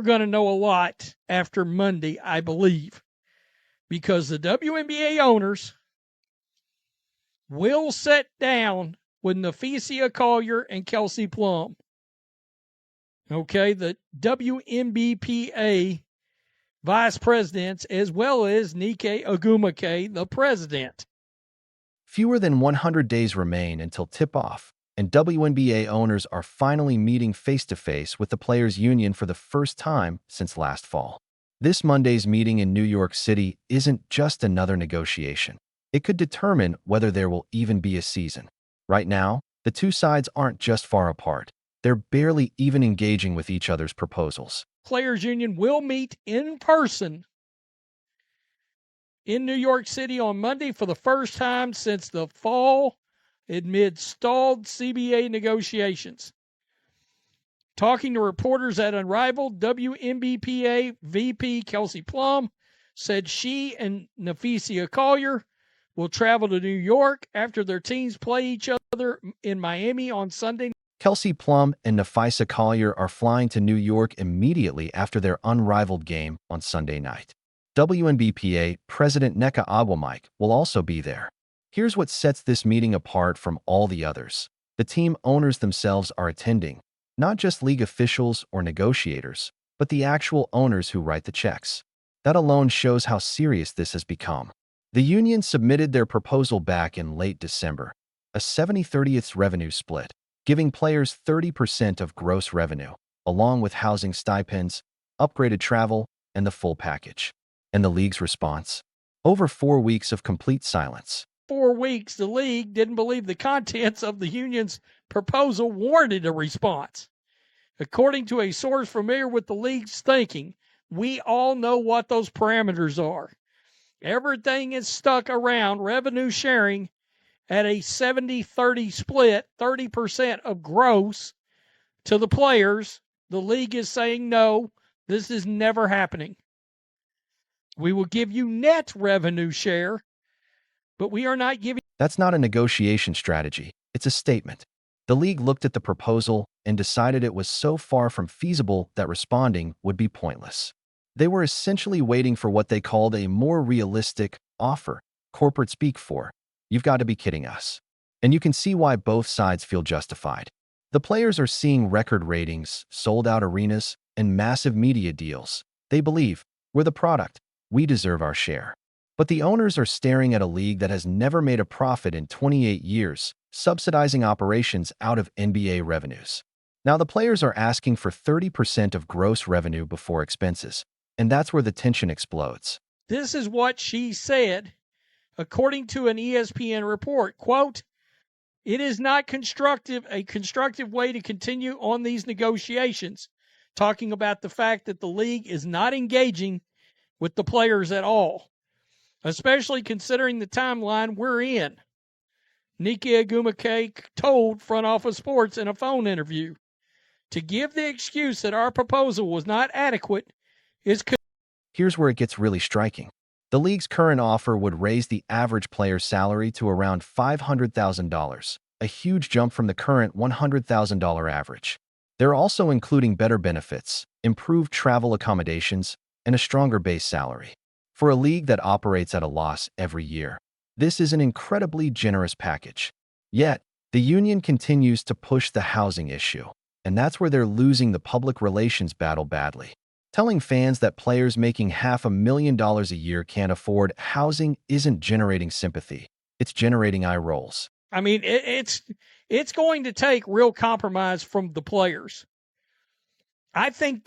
going to know a lot after Monday, I believe, because the WNBA owners will sit down with Nafesia Collier and Kelsey Plum. Okay, the WNBPA vice presidents, as well as Nike Agumake, the president. Fewer than 100 days remain until tip-off, and WNBA owners are finally meeting face-to-face with the Players' Union for the first time since last fall. This Monday's meeting in New York City isn't just another negotiation. It could determine whether there will even be a season. Right now, the two sides aren't just far apart. They're barely even engaging with each other's proposals. Players Union will meet in person in New York City on Monday for the first time since the fall amid stalled CBA negotiations. Talking to reporters at Unrivaled, WNBPA VP Kelsey Plum said she and Nafesia Collier will travel to New York after their teams play each other in Miami on Sunday. Kelsey Plum and Nafesia Collier are flying to New York immediately after their Unrivaled game on Sunday night. WNBPA President Nneka Agumake will also be there. Here's what sets this meeting apart from all the others. The team owners themselves are attending, not just league officials or negotiators, but the actual owners who write the checks. That alone shows how serious this has become. The union submitted their proposal back in late December, a 70-30 revenue split, giving players 30% of gross revenue, along with housing stipends, upgraded travel, and the full package. And the league's response? Over 4 weeks of complete silence. 4 weeks, the league didn't believe the contents of the union's proposal warranted a response. According to a source familiar with the league's thinking, we all know what those parameters are. Everything is stuck around revenue sharing at a 70-30 split, 30% of gross to the players. The league is saying, no, this is never happening. We will give you net revenue share, but we are not giving. That's not a negotiation strategy. It's a statement. The league looked at the proposal and decided it was so far from feasible that responding would be pointless. They were essentially waiting for what they called a more realistic offer, corporate speak for. You've got to be kidding us. And you can see why both sides feel justified. The players are seeing record ratings, sold-out arenas, and massive media deals. They believe, we're the product. We deserve our share. But the owners are staring at a league that has never made a profit in 28 years, subsidizing operations out of NBA revenues. Now the players are asking for 30% of gross revenue before expenses, and that's where the tension explodes. This is what she said, according to an ESPN report. Quote, "It is not a constructive way to continue on these negotiations," talking about the fact that the league is not engaging with the players at all, especially considering the timeline we're in. Nike Agumake told Front Office Sports in a phone interview, "To give the excuse that our proposal was not adequate is..." Here's where it gets really striking. The league's current offer would raise the average player's salary to around $500,000, a huge jump from the current $100,000 average. They're also including better benefits, improved travel accommodations, and a stronger base salary. For a league that operates at a loss every year, this is an incredibly generous package. Yet, the union continues to push the housing issue, and that's where they're losing the public relations battle badly. Telling fans that players making $500,000 a year can't afford housing isn't generating sympathy. It's generating eye rolls. I mean, it's going to take real compromise from the players. I think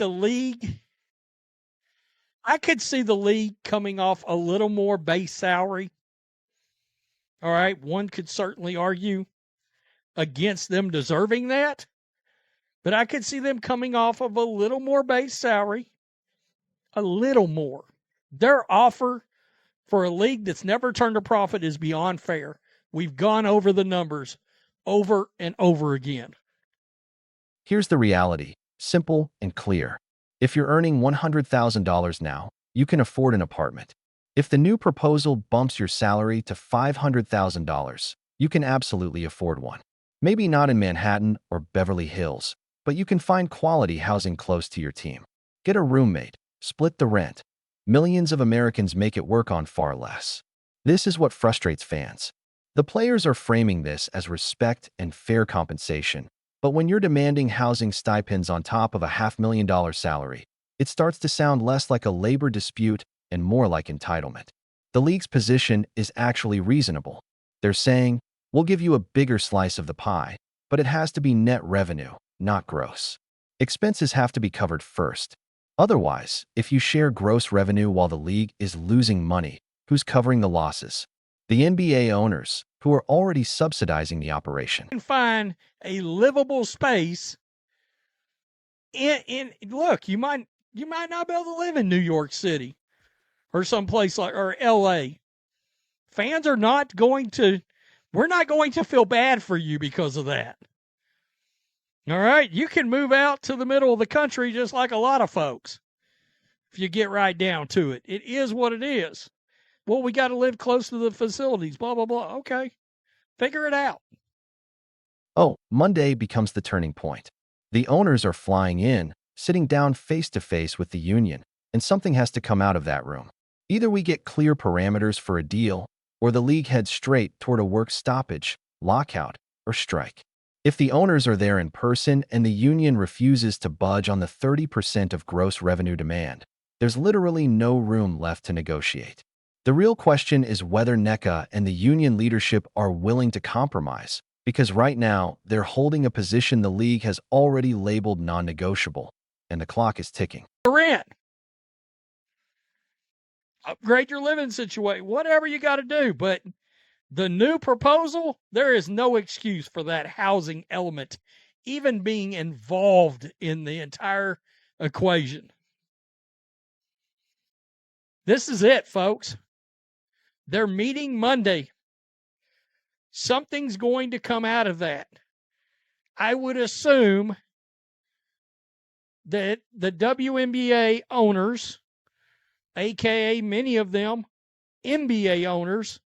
I could see the league coming off a little more base salary. All right, one could certainly argue against them deserving that, but I could see them coming off of a little more base salary, a little more. Their offer for a league that's never turned a profit is beyond fair. We've gone over the numbers over and over again. Here's the reality, simple and clear. If you're earning $100,000 now, you can afford an apartment. If the new proposal bumps your salary to $500,000, you can absolutely afford one. Maybe not in Manhattan or Beverly Hills, but you can find quality housing close to your team. Get a roommate, split the rent. Millions of Americans make it work on far less. This is what frustrates fans. The players are framing this as respect and fair compensation, but when you're demanding housing stipends on top of a $500,000 salary, it starts to sound less like a labor dispute and more like entitlement. The league's position is actually reasonable. They're saying, we'll give you a bigger slice of the pie, but it has to be net revenue, not gross. Expenses have to be covered first. Otherwise, if you share gross revenue while the league is losing money, who's covering the losses? The NBA owners, who are already subsidizing the operation. And find a livable space look, you might not be able to live in New York City or someplace like or LA. Fans are not going to we're not going to feel bad for you because of that. All right, you can move out to the middle of the country just like a lot of folks. If you get right down to it, it is what it is. Well, we got to live close to the facilities, blah, blah, blah. Okay, figure it out. Oh, Monday becomes the turning point. The owners are flying in, sitting down face-to-face with the union, and something has to come out of that room. Either we get clear parameters for a deal, or the league heads straight toward a work stoppage, lockout, or strike. If the owners are there in person and the union refuses to budge on the 30% of gross revenue demand, there's literally no room left to negotiate. The real question is whether NECA and the union leadership are willing to compromise, because right now they're holding a position the league has already labeled non-negotiable, and the clock is ticking. Rent. Upgrade your living situation, whatever you got to do. But the new proposal, there is no excuse for that housing element even being involved in the entire equation. This is it, folks. They're meeting Monday. Something's going to come out of that. I would assume that the WNBA owners, aka many of them NBA owners,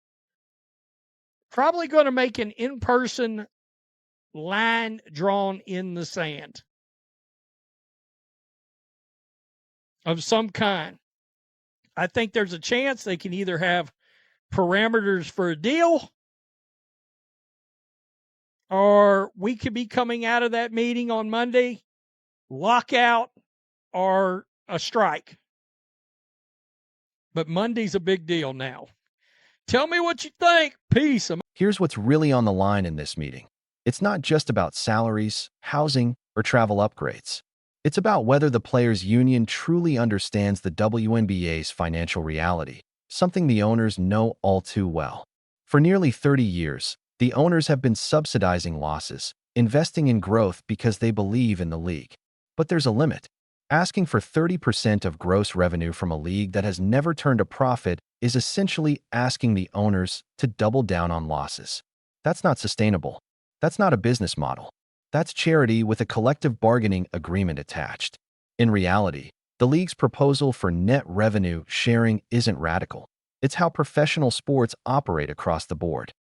probably going to make an in-person line drawn in the sand of some kind. I think there's a chance they can either have parameters for a deal, or we could be coming out of that meeting on Monday, lockout or a strike. But Monday's a big deal now. Tell me what you think. Peace. Here's what's really on the line in this meeting. It's not just about salaries, housing, or travel upgrades. It's about whether the players' union truly understands the WNBA's financial reality, something the owners know all too well. For nearly 30 years, the owners have been subsidizing losses, investing in growth because they believe in the league. But there's a limit. Asking for 30% of gross revenue from a league that has never turned a profit is essentially asking the owners to double down on losses. That's not sustainable. That's not a business model. That's charity with a collective bargaining agreement attached. In reality, the league's proposal for net revenue sharing isn't radical. It's how professional sports operate across the board.